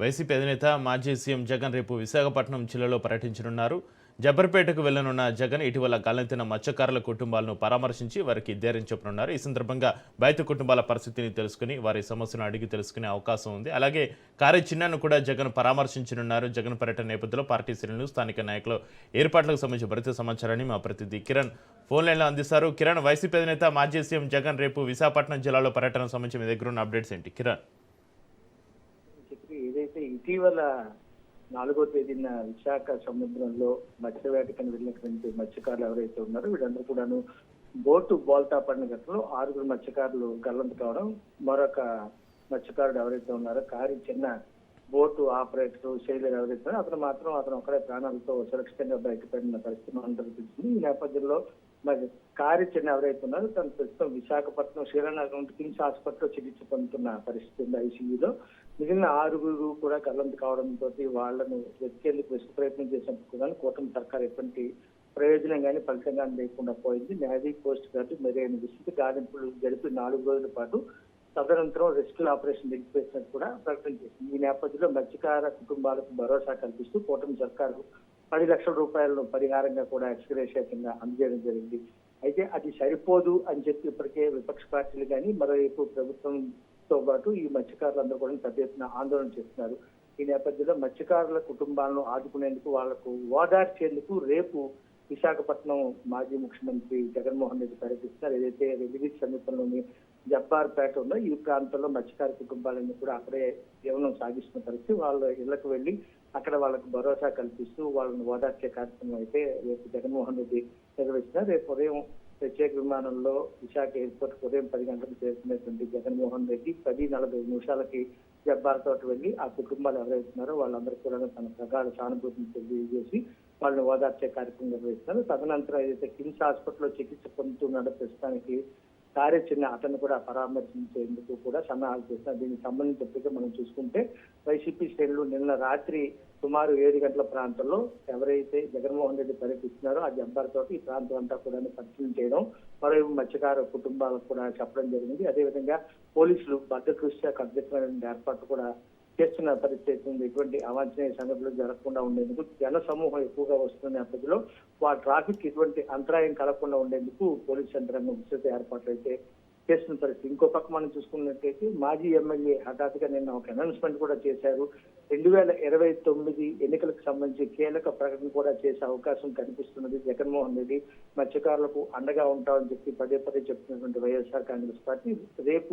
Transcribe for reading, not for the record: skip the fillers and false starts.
YCP అధినేత మాజీ CM Jagan రేపు విశాఖపట్నం జిల్లాలో పర్యటించనున్నారు. జబ్బర్పేటకు వెళ్లనున్న జగన్ ఇటీవల గల్లంతైన మత్స్యకారుల కుటుంబాలను పరామర్శించి వారికి ధైర్యం చెప్పనున్నారు. ఈ సందర్భంగా బాధిత కుటుంబాల పరిస్థితిని తెలుసుకుని వారి సమస్యను అడిగి తెలుసుకునే అవకాశం ఉంది. అలాగే కారే చిన్నాను కూడా జగన్ పరామర్శించనున్నారు. జగన్ పర్యటన నేపథ్యంలో పార్టీ శ్రేణులు, స్థానిక నాయకులు ఏర్పాట్లకు సంబంధించిన భరిత సమాచారాన్ని మా ప్రతినిధి కిరణ్ ఫోన్ లైన్లో అందిస్తారు. కిరణ్, వైసీపీ అధినేత మాజీ సీఎం జగన్ రేపు విశాఖపట్నం జిల్లాలో పర్యటన సంబంధించి మీ దగ్గర ఉన్న అప్డేట్స్ ఏంటి కిరణ్? ఏదైతే ఇటీవల 4వ తేదీన విశాఖ సముద్రంలో మత్స్యవేటకని వెళ్ళినటువంటి మత్స్యకారులు ఎవరైతే ఉన్నారో వీళ్ళందరూ కూడాను బోటు బోల్తా పడిన ఘటనలో 6 మత్స్యకారులు గల్లంతు కావడం, మరొక మత్స్యకారుడు ఎవరైతే ఉన్నారో కారి చిన్న బోటు ఆపరేటర్ శైలర్ ఎవరైతే ఉన్నారో అతను ఒక్కడే ప్రాణాలతో సురక్షితంగా బయటపడిన పరిస్థితి అందరూ తెలిసింది. ఈ నేపథ్యంలో మరి కారి చిన్న ఎవరైతే ఉన్నారో తను ప్రస్తుతం విశాఖపట్నం శ్రీరానగరం కిమ్స్ హాస్పిటల్లో చికిత్స పొందుతున్న పరిస్థితి ఉంది ఐసీయూలో. మిగిలిన 6 కూడా గల్లంతు కావడంతో వాళ్లను వెతికేందుకు విశ్వ ప్రయత్నం చేసినప్పుడు కూడా కూటమి సర్కార్ ఎటువంటి ప్రయోజనం కానీ ఫలితం కానీ లేకుండా పోయింది. నేవీ, కోస్ట్ గార్డ్ మెరైన్ విస్తృత గాలింపులు జరిపి 4 రోజుల పాటు తదనంతరం రెస్క్యూ ఆపరేషన్ నిలిపివేసినట్టు కూడా ప్రకటన చేసింది. ఈ నేపథ్యంలో మత్స్యకార కుటుంబాలకు భరోసా కల్పిస్తూ కూటమి సర్కారు 10 లక్షల రూపాయలను పరిహారంగా కూడా ఎక్స్గ్రేషియా కింద అందజేయడం జరిగింది. అయితే అది సరిపోదు అని చెప్పి ఇప్పటికే విపక్ష పార్టీలు కానీ మరోవైపు ప్రభుత్వంతో పాటు ఈ మత్స్యకారులందరూ కూడా పెద్ద ఎత్తున ఆందోళన చేస్తున్నారు. ఈ నేపథ్యంలో మత్స్యకారుల కుటుంబాలను ఆదుకునేందుకు, వాళ్లకు ఓదార్చేందుకు రేపు విశాఖపట్నం మాజీ ముఖ్యమంత్రి జగన్మోహన్ రెడ్డి పర్యటిస్తున్నారు. ఏదైతే రెడ్డి సమీపంలోని జబ్బార్పేట ఉందో ఈ ప్రాంతంలో మత్స్యకార కుటుంబాలన్నీ కూడా అక్కడే జీవనం సాగిస్తున్న పరిస్థితి. వాళ్ళ ఇళ్లకు వెళ్లి అక్కడ వాళ్ళకు భరోసా కల్పిస్తూ వాళ్ళని ఓదార్చే కార్యక్రమం అయితే రేపు జగన్మోహన్ రెడ్డి నిర్వహిస్తున్నారు. రేపు ఉదయం ప్రత్యేక విమానంలో విశాఖ ఎయిర్పోర్ట్ ఉదయం 10 గంటలకు చేరుకునేటువంటి జగన్మోహన్ రెడ్డి 10:45 జబ్బార్ తోట వెళ్లి ఆ కుటుంబాలు ఎవరైతున్నారో వాళ్ళందరూ కూడా తన ప్రగాఢ సానుభూతిని తెలియజేసి వాళ్ళని ఓదార్చే కార్యక్రమం నిర్వహిస్తున్నారు. తదనంతరం ఏదైతే కిమ్స్ హాస్పిటల్లో చికిత్స పొందుతున్నాడో ప్రస్తుతానికి కారే చిన్న అతను కూడా పరామర్శించేందుకు కూడా సన్నాహాలు చేస్తున్నారు. దీనికి సంబంధించి మనం చూసుకుంటే వైసీపీ శ్రేణులు నిన్న రాత్రి సుమారు 7 గంటల ప్రాంతంలో ఎవరైతే జగన్మోహన్ రెడ్డి పర్యటిస్తున్నారో ఆ జబ్బార్ తోటి ఈ ప్రాంతం అంతా కూడా పరిశీలన చేయడం, మరోవైపు మత్స్యకార కుటుంబాలకు కూడా చెప్పడం జరిగింది. అదేవిధంగా పోలీసులు భద్రదృష్ట్యా కట్టుదిట్టమైన ఏర్పాట్లు కూడా చేస్తున్న పరిస్థితి ఉంది. ఎటువంటి అవాంఛనీయ సంఘటనలు జరగకుండా ఉండేందుకు, జన సమూహం ఎక్కువగా వస్తున్న నేపథ్యంలో ట్రాఫిక్ ఎటువంటి అంతరాయం కలగకుండా ఉండేందుకు పోలీస్ యంత్రాంగం విస్తృత ఏర్పాట్లు అయితే చేస్తున్న పరిస్థితి. ఇంకో పక్క మనం చూసుకున్నట్టయితే మాజీ ఎమ్మెల్యే హఠాత్తుగా నిన్న ఒక అనౌన్స్మెంట్ కూడా చేశారు. 2029 ఎన్నికలకు సంబంధించి కీలక ప్రకటన కూడా చేసే అవకాశం కనిపిస్తున్నది. జగన్మోహన్ రెడ్డి మత్స్యకారులకు అండగా ఉంటామని చెప్పి పదే చెప్తున్నటువంటి వైఎస్ఆర్ కాంగ్రెస్ పార్టీ రేపు